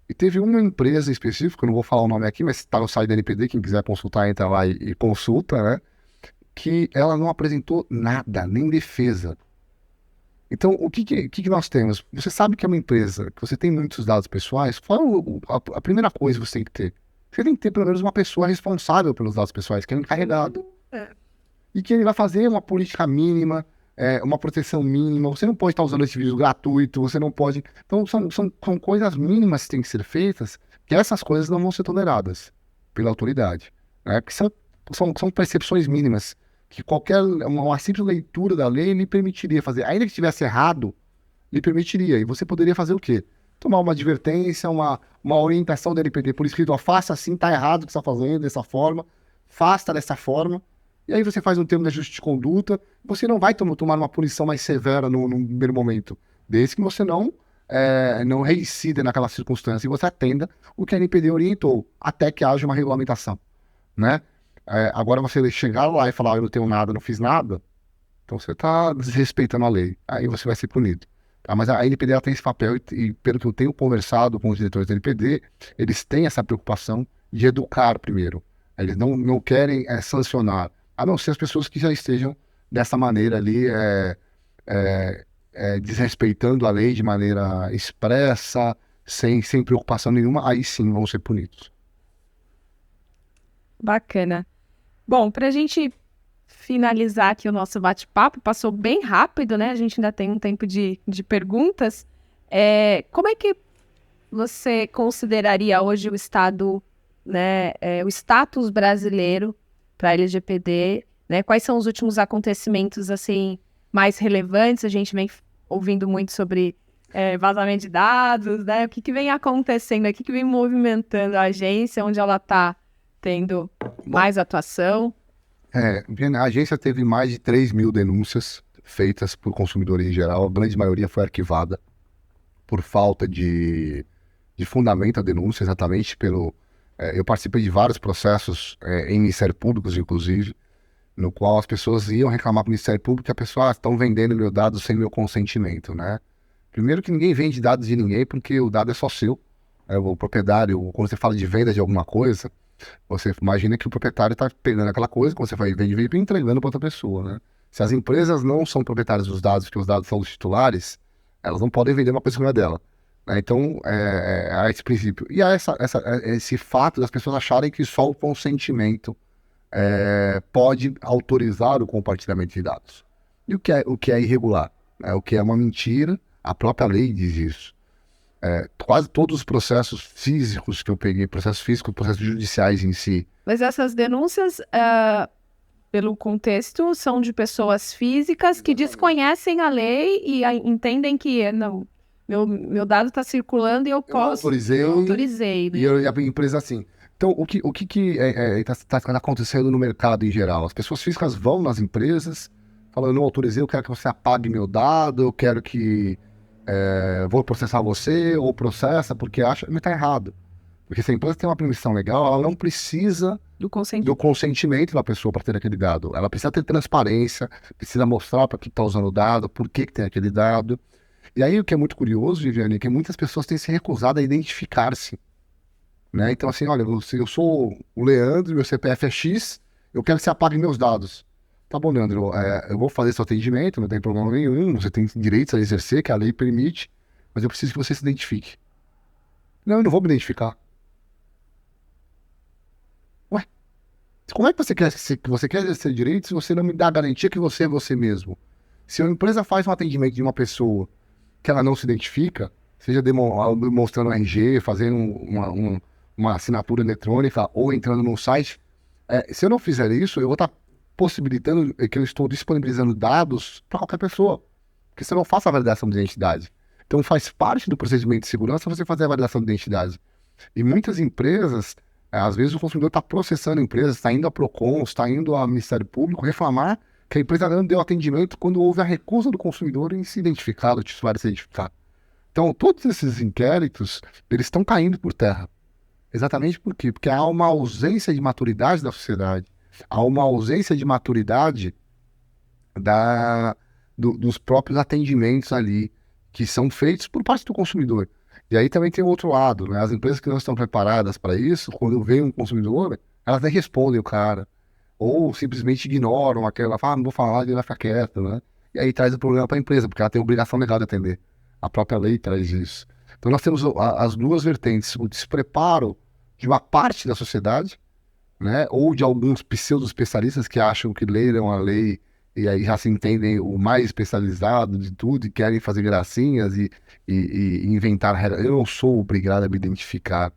E teve uma empresa específica, eu não vou falar o nome aqui, mas está no site da NPD, quem quiser consultar, entra lá e consulta, né? Que ela não apresentou nada, nem defesa. Então, o que nós temos? Você sabe que é uma empresa, que você tem muitos dados pessoais, qual a primeira coisa que você tem que ter? Você tem que ter pelo menos uma pessoa responsável pelos dados pessoais, que é o encarregado. E que ele vai fazer uma política mínima, uma proteção mínima. Você não pode estar usando esse vírus gratuito, você não pode... Então, são coisas mínimas que têm que ser feitas, que essas coisas não vão ser toleradas pela autoridade, né? Porque são percepções mínimas, que uma simples leitura da lei lhe permitiria fazer. Ainda que estivesse errado, lhe permitiria. E você poderia fazer o quê? Tomar uma advertência, uma orientação da LPD por escrito, faça assim, está errado o que você está fazendo, dessa forma, faça dessa forma. E aí você faz um termo de ajuste de conduta, você não vai tomar uma punição mais severa no primeiro momento, desde que você não reincida naquela circunstância e você atenda o que a NPD orientou, até que haja uma regulamentação, né? Agora você chegar lá e falar, eu não tenho nada, não fiz nada, então você está desrespeitando a lei, aí você vai ser punido. Tá? Mas a NPD ela tem esse papel e pelo que eu tenho conversado com os diretores da NPD, eles têm essa preocupação de educar primeiro. Eles não querem sancionar, a não ser as pessoas que já estejam dessa maneira ali, desrespeitando a lei de maneira expressa, sem preocupação nenhuma, aí sim vão ser punidos. Bacana. Bom, para a gente finalizar aqui o nosso bate-papo, passou bem rápido, né? A gente ainda tem um tempo de perguntas. Como é que você consideraria hoje o Estado, né, o status brasileiro para a LGPD, né? Quais são os últimos acontecimentos assim mais relevantes? A gente vem ouvindo muito sobre vazamento de dados, né? O que vem acontecendo aqui, o que vem movimentando a agência, onde ela está tendo mais atuação? A agência teve mais de 3 mil denúncias feitas por consumidores em geral, a grande maioria foi arquivada por falta de fundamento a denúncia, exatamente pelo... eu participei de vários processos em Ministério Público, inclusive, no qual as pessoas iam reclamar para o Ministério Público que a pessoa estão vendendo meu dado sem meu consentimento, né? Primeiro que ninguém vende dados de ninguém, porque o dado é só seu. O proprietário, quando você fala de venda de alguma coisa, você imagina que o proprietário está pegando aquela coisa, quando você vai vender e entregando para outra pessoa, né? Se as empresas não são proprietárias dos dados, que os dados são dos titulares, elas não podem vender uma coisa que não é dela. Então, há esse princípio. E há esse fato das pessoas acharem que só o consentimento pode autorizar o compartilhamento de dados. E o que é irregular? O que é uma mentira, a própria lei diz isso. Quase todos os processos físicos que eu peguei, processos físicos, processos judiciais em si. Mas essas denúncias, pelo contexto, são de pessoas físicas que desconhecem a lei e entendem que não, meu dado está circulando e eu posso... Eu autorizei, né? E a empresa assim. Então, o que está acontecendo no mercado em geral? As pessoas físicas vão nas empresas, falando, eu não autorizei, eu quero que você apague meu dado, eu quero que... vou processar você, ou processa, porque acha... Mas está errado. Porque se a empresa tem uma permissão legal, ela não precisa do consentimento da pessoa para ter aquele dado. Ela precisa ter transparência, precisa mostrar para quem está usando o dado, por que tem aquele dado. E aí o que é muito curioso, Viviane, é que muitas pessoas têm se recusado a identificar-se. Né? Então assim, olha, eu sou o Leandro, meu CPF é X, eu quero que você apague meus dados. Tá bom, Leandro, eu vou fazer seu atendimento, não tem problema nenhum, você tem direitos a exercer, que a lei permite, mas eu preciso que você se identifique. Não, eu não vou me identificar. Ué, Como é que você quer exercer direitos se você não me dá a garantia que você é você mesmo? Se uma empresa faz um atendimento de uma pessoa que ela não se identifica, seja demonstrando RG, fazendo uma assinatura eletrônica ou entrando num site, se eu não fizer isso, eu vou estar possibilitando que eu estou disponibilizando dados para qualquer pessoa, porque você não faça a validação de identidade. Então faz parte do procedimento de segurança você fazer a validação de identidade. E muitas empresas, às vezes o consumidor está processando a empresa, está indo a Procon, está indo ao Ministério Público reclamar que a empresa não deu atendimento quando houve a recusa do consumidor em se identificar, do titular se identificar. Então, todos esses inquéritos, eles estão caindo por terra. Exatamente por quê? Porque há uma ausência de maturidade da sociedade, há uma ausência de maturidade dos próprios atendimentos ali, que são feitos por parte do consumidor. E aí também tem o outro lado, né? As empresas que não estão preparadas para isso, quando vem um consumidor, elas nem respondem o cara, ou simplesmente ignoram aquela, fala, não vou falar, ele vai ficar quieto, né? E aí traz o problema para a empresa, porque ela tem a obrigação legal de atender. A própria lei traz isso. Então nós temos as duas vertentes, o despreparo de uma parte da sociedade, né? Ou de alguns pseudo-especialistas que acham que leram a lei e aí já se entendem o mais especializado de tudo e querem fazer gracinhas e inventar regras. Eu não sou obrigado a me identificar,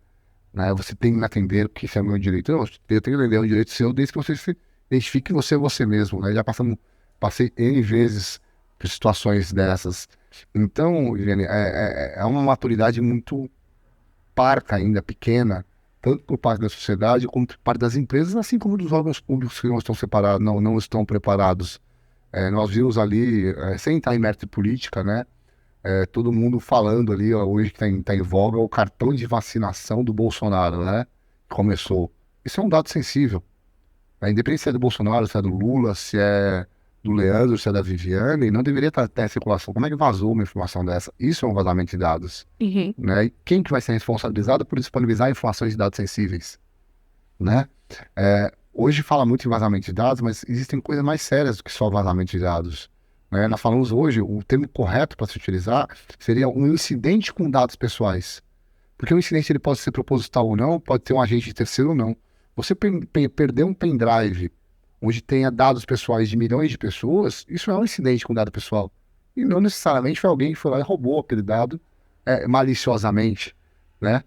né? Você tem que me atender porque isso é meu direito. Não, eu tenho que atender o direito seu desde que você se identifique você mesmo, né? Já passei N vezes por situações dessas. Então, Jenny, é uma maturidade muito parca ainda, pequena, tanto por parte da sociedade como por parte das empresas, assim como dos órgãos públicos que não estão separados, não estão preparados. Nós vimos ali, sem entrar em mérito política, né? Todo mundo falando ali, ó, hoje que está em voga, o cartão de vacinação do Bolsonaro, né? Começou. Isso é um dado sensível. Independente se é do Bolsonaro, se é do Lula, se é do Leandro, se é da Viviane, não deveria estar em circulação. Como é que vazou uma informação dessa? Isso é um vazamento de dados. Uhum. Né? E quem que vai ser responsabilizado por disponibilizar informações de dados sensíveis? Né? Hoje fala muito em vazamento de dados, mas existem coisas mais sérias do que só vazamento de dados. Né? Nós falamos hoje, o termo correto para se utilizar seria um incidente com dados pessoais. Porque o incidente ele pode ser proposital ou não, pode ter um agente terceiro ou não. Você perder um pendrive onde tenha dados pessoais de milhões de pessoas, isso é um incidente com dado pessoal. E não necessariamente foi alguém que foi lá e roubou aquele dado maliciosamente, né?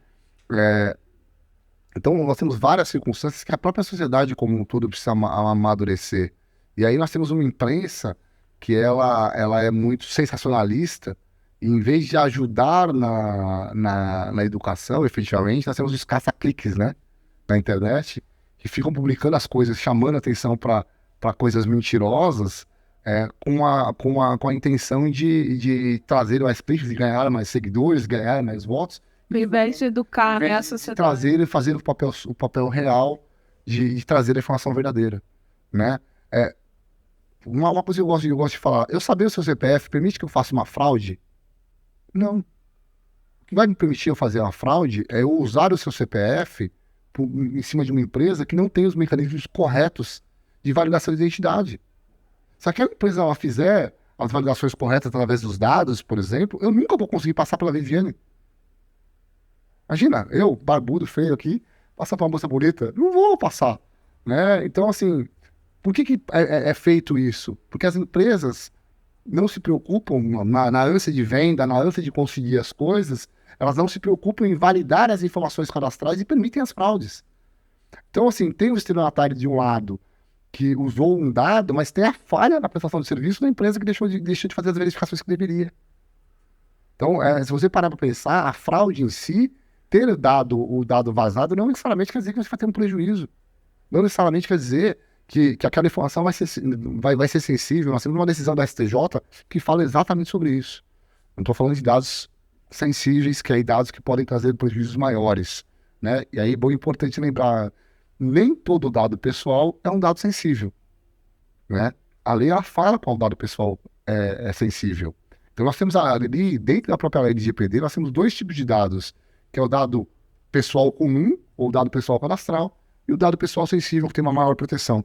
Então, nós temos várias circunstâncias que a própria sociedade como um todo precisa amadurecer. E aí nós temos uma imprensa que ela é muito sensacionalista, e em vez de ajudar na educação, efetivamente, nós temos os caça-cliques, né? Na internet, que ficam publicando as coisas, chamando a atenção para coisas mentirosas, com a intenção de trazer mais cliques, de ganhar mais seguidores, ganhar mais votos. Ao invés de educar a sociedade. Trazer e fazer o papel real de trazer a informação verdadeira, né? Uma coisa que eu gosto de falar, eu saber o seu CPF permite que eu faça uma fraude? Não. O que vai me permitir eu fazer uma fraude é eu usar o seu CPF em cima de uma empresa que não tem os mecanismos corretos de validação de identidade. Se aquela empresa ela fizer as validações corretas através dos dados, por exemplo, eu nunca vou conseguir passar pela Viviane. Imagina, eu, barbudo, feio aqui, passar para uma moça bonita. Não vou passar, né? Então, assim, por que é feito isso? Porque as empresas não se preocupam na ânsia de venda, na ânsia de conseguir as coisas, elas não se preocupam em validar as informações cadastrais e permitem as fraudes. Então, assim, tem o estelionatário de um lado que usou um dado, mas tem a falha na prestação de serviço da empresa que deixou de fazer as verificações que deveria. Então, se você parar para pensar, a fraude em si, ter o dado vazado, não necessariamente quer dizer que você vai ter um prejuízo. Não necessariamente quer dizer que aquela informação vai ser sensível. Nós temos uma decisão da STJ que fala exatamente sobre isso. Não estou falando de dados sensíveis, que é dados que podem trazer prejuízos maiores, né? E aí é bom, importante lembrar, nem todo dado pessoal é um dado sensível, né? A lei ela fala qual dado pessoal é sensível. Então nós temos ali, dentro da própria lei de GPD, nós temos dois tipos de dados, que é o dado pessoal comum, ou dado pessoal cadastral, e o dado pessoal sensível, que tem uma maior proteção.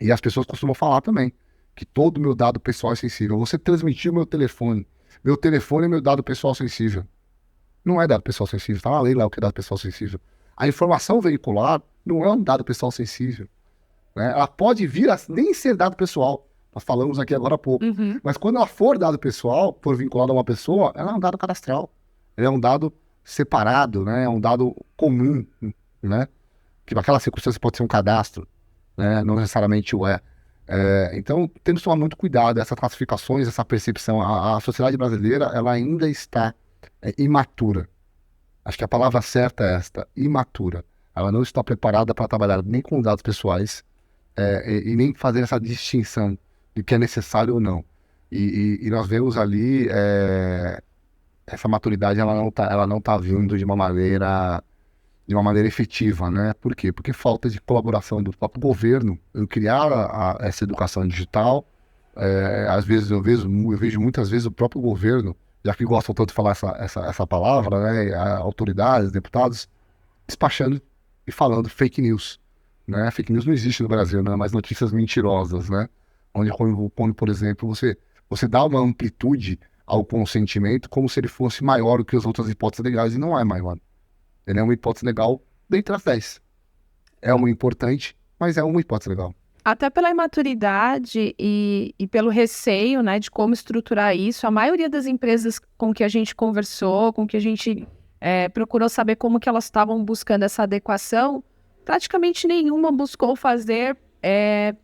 E as pessoas costumam falar também, que todo o meu dado pessoal é sensível. Você transmitiu meu telefone é meu dado pessoal sensível. Não é dado pessoal sensível, está na lei lá o que é dado pessoal sensível. A informação veicular, não é um dado pessoal sensível, né? Ela pode vir a nem ser dado pessoal, nós falamos aqui agora há pouco, mas quando ela for dado pessoal, for vinculado a uma pessoa, ela é um dado cadastral, ele é um dado separado, né? É um dado comum, né? Que naquela circunstância pode ser um cadastro, né? Não necessariamente o é. Então, temos que tomar muito cuidado, essas classificações, essa percepção. A sociedade brasileira, ela ainda está imatura. Acho que a palavra certa é esta, imatura. Ela não está preparada para trabalhar nem com dados pessoais e nem fazer essa distinção de que é necessário ou não. E nós vemos ali essa maturidade, ela não tá vindo de uma maneira efetiva, né? Por quê? Porque falta de colaboração do próprio governo em criar essa educação digital. Às vezes eu vejo muitas vezes o próprio governo, já que gostam tanto de falar essa palavra, né? Autoridades, deputados, despachando e falando fake news, né? Fake news não existe no Brasil, né? Mas notícias mentirosas, né? Onde, por exemplo, você dá uma amplitude ao consentimento como se ele fosse maior do que as outras hipóteses legais, e não é maior. Ele é uma hipótese legal dentre as 10. É uma importante, mas é uma hipótese legal. Até pela imaturidade e pelo receio, né, de como estruturar isso, a maioria das empresas com que a gente conversou, com que a gente procurou saber como que elas estavam buscando essa adequação, praticamente nenhuma buscou fazer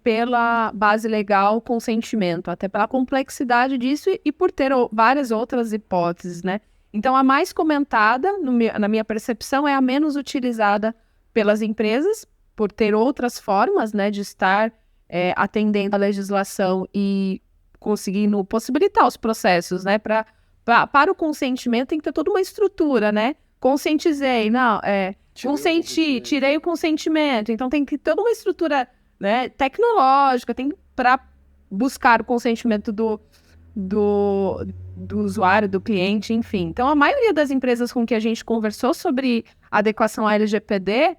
pela base legal consentimento, até pela complexidade disso e por ter várias outras hipóteses, né? Então, a mais comentada, na minha percepção, é a menos utilizada pelas empresas, por ter outras formas, né, de estar atendendo a legislação e conseguindo possibilitar os processos, né? Para o consentimento tem que ter toda uma estrutura, né? Conscientizei, não, consenti, tirei o consentimento. Então, tem que ter toda uma estrutura, né, tecnológica, tem para buscar o consentimento do usuário, do cliente, enfim. Então, a maioria das empresas com que a gente conversou sobre adequação à LGPD,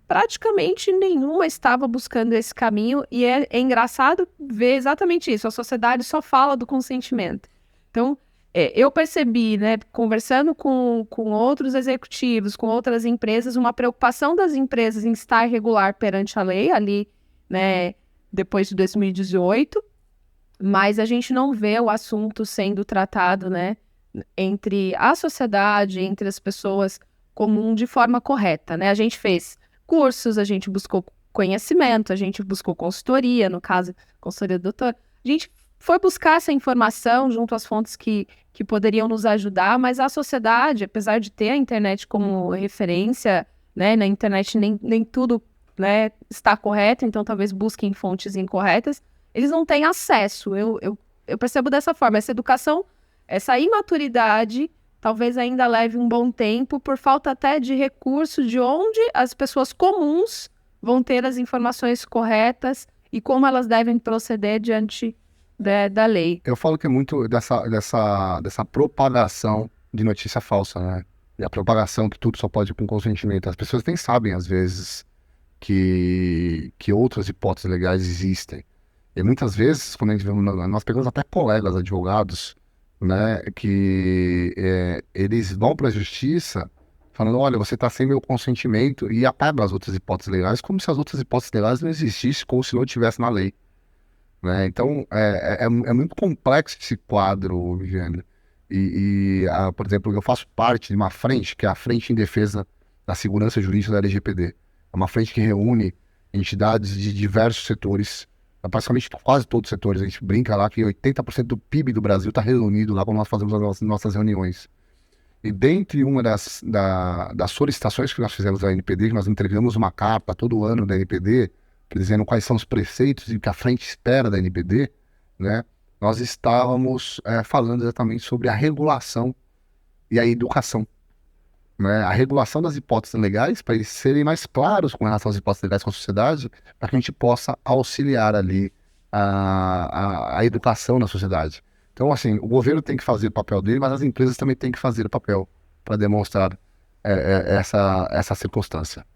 praticamente nenhuma estava buscando esse caminho, e é engraçado ver exatamente isso, a sociedade só fala do consentimento. Então, eu percebi, né, conversando com outros executivos, com outras empresas, uma preocupação das empresas em estar regular perante a lei, ali, né, depois de 2018, mas a gente não vê o assunto sendo tratado, né, entre a sociedade, entre as pessoas comum de forma correta, né? A gente fez cursos, a gente buscou conhecimento, a gente buscou consultoria, no caso, consultoria do doutor. A gente foi buscar essa informação junto às fontes que poderiam nos ajudar, mas a sociedade, apesar de ter a internet como referência, né, na internet nem tudo, né, está correto, então talvez busquem fontes incorretas, eles não têm acesso. Eu percebo dessa forma, essa educação, essa imaturidade, talvez ainda leve um bom tempo, por falta até de recurso de onde as pessoas comuns vão ter as informações corretas e como elas devem proceder diante da lei. Eu falo que é muito dessa propagação de notícia falsa, né? E a propagação que tudo só pode ir com consentimento. As pessoas nem sabem, às vezes, que outras hipóteses legais existem. E muitas vezes, quando a gente vê, nós pegamos até colegas advogados, né, que eles vão para a justiça falando, olha, você está sem meu consentimento, e apagam as outras hipóteses legais como se as outras hipóteses legais não existissem, como se não estivesse na lei, né? Então, é muito complexo esse quadro, Viviane. Por exemplo, eu faço parte de uma frente, que é a Frente em Defesa da Segurança Jurídica da LGPD. É uma frente que reúne entidades de diversos setores, praticamente quase todos os setores. A gente brinca lá que 80% do PIB do Brasil está reunido lá quando nós fazemos as nossas reuniões. E dentre uma das solicitações que nós fizemos da NPD, que nós entregamos uma carta todo ano da NPD, dizendo quais são os preceitos e o que a frente espera da NPD, né? Nós estávamos falando exatamente sobre a regulação e a educação, né? A regulação das hipóteses legais, para eles serem mais claros com relação às hipóteses legais com a sociedade, para que a gente possa auxiliar ali a educação na sociedade. Então, assim, o governo tem que fazer o papel dele, mas as empresas também têm que fazer o papel para demonstrar essa circunstância.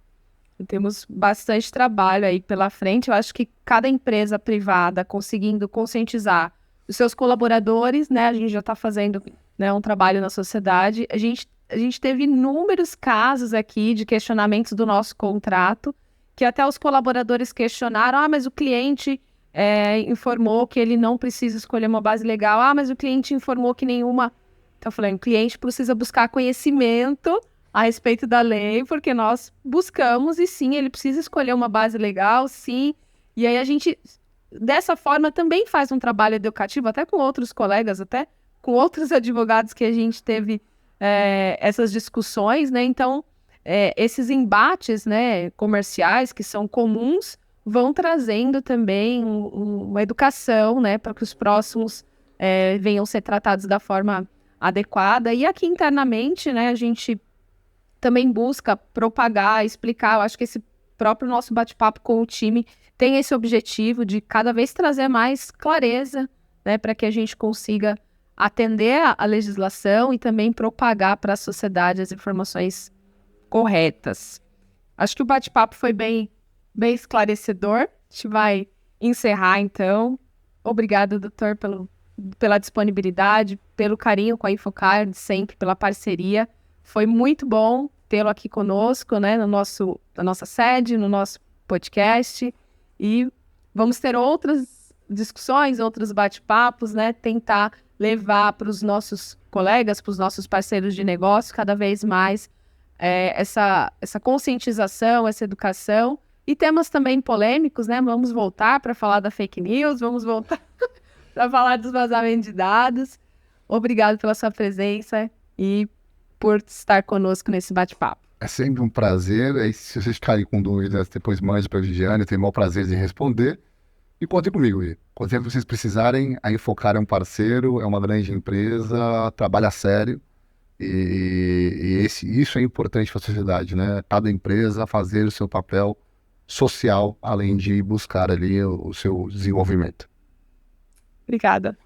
Temos bastante trabalho aí pela frente. Eu acho que cada empresa privada conseguindo conscientizar os seus colaboradores, né? A gente já está fazendo, né, um trabalho na sociedade. A gente a gente teve inúmeros casos aqui de questionamentos do nosso contrato, que até os colaboradores questionaram, mas o cliente informou que ele não precisa escolher uma base legal, mas o cliente informou que nenhuma... Então, eu falei, o cliente precisa buscar conhecimento a respeito da lei, porque nós buscamos, e sim, ele precisa escolher uma base legal, sim, e aí a gente, dessa forma, também faz um trabalho educativo, até com outros colegas, até com outros advogados que a gente teve essas discussões, né, então, esses embates, né, comerciais, que são comuns, vão trazendo também uma educação, né, para que os próximos venham ser tratados da forma adequada. E aqui internamente, né, a gente também busca propagar, explicar. Eu acho que esse próprio nosso bate-papo com o time tem esse objetivo de cada vez trazer mais clareza, né, para que a gente consiga atender a legislação e também propagar para a sociedade as informações corretas. Acho que o bate-papo foi bem esclarecedor. A gente vai encerrar, então. Obrigada, doutor, pela disponibilidade, pelo carinho com a Infocard, sempre pela parceria. Foi muito bom tê-lo aqui conosco, né, na nossa sede, no nosso podcast. E vamos ter outras discussões, outros bate-papos, né, tentar levar para os nossos colegas, para os nossos parceiros de negócio, cada vez mais essa conscientização, essa educação. E temas também polêmicos, né? Vamos voltar para falar da fake news, vamos voltar para falar dos vazamentos de dados. Obrigado pela sua presença e por estar conosco nesse bate-papo. É sempre um prazer. Aí, se vocês ficarem com dúvidas, depois mande para a Viviane, eu tenho o maior prazer em responder. E contem comigo, Gui. Quando sempre vocês precisarem, a Infocar é um parceiro, é uma grande empresa, trabalha sério. Isso é importante para a sociedade, né? Cada empresa fazer o seu papel social, além de buscar ali o seu desenvolvimento. Obrigada.